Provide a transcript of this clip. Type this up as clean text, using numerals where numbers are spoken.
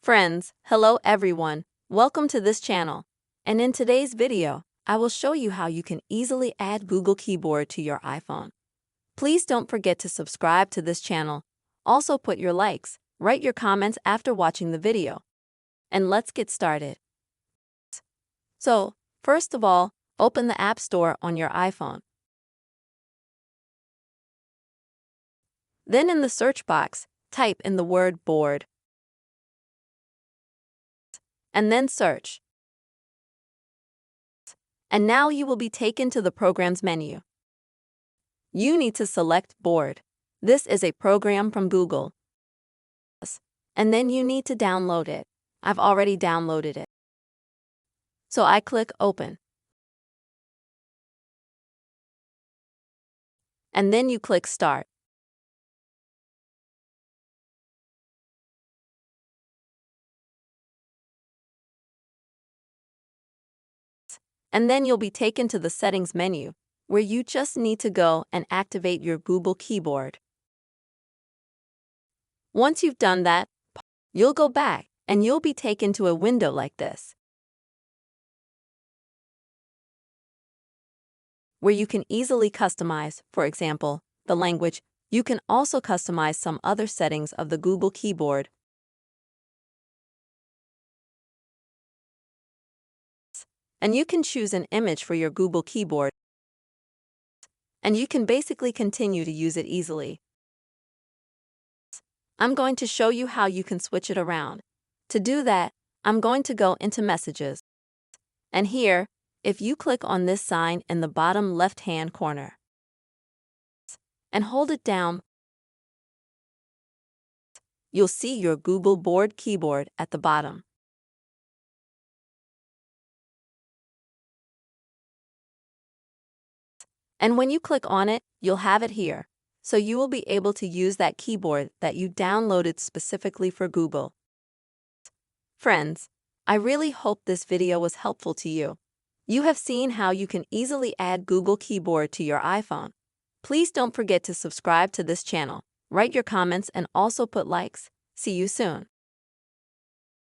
Friends, hello everyone. Welcome to this channel. And in today's video, I will show you how you can easily add Google Keyboard to your iPhone. Please don't forget to subscribe to this channel. Also put your likes, write your comments after watching the video. And let's get started. So, first of all, open the App Store on your iPhone. Then in the search box, type in the word board. And then search. And now you will be taken to the Programs menu. You need to select Board. This is a program from Google. And then you need to download it. I've already downloaded it. So I click Open. And then you click Start. And then you'll be taken to the Settings menu, where you just need to go and activate your Google Keyboard. Once you've done that, you'll go back and you'll be taken to a window like this, where you can easily customize, for example, the language. You can also customize some other settings of the Google Keyboard. And you can choose an image for your Google Keyboard. And you can basically continue to use it easily. I'm going to show you how you can switch it around. To do that, I'm going to go into Messages. And here, if you click on this sign in the bottom left-hand corner and hold it down, you'll see your Google Board keyboard at the bottom. And when you click on it, you'll have it here. So you will be able to use that keyboard that you downloaded specifically for Google. Friends, I really hope this video was helpful to you. You have seen how you can easily add Google Keyboard to your iPhone. Please don't forget to subscribe to this channel, write your comments, and also put likes. See you soon.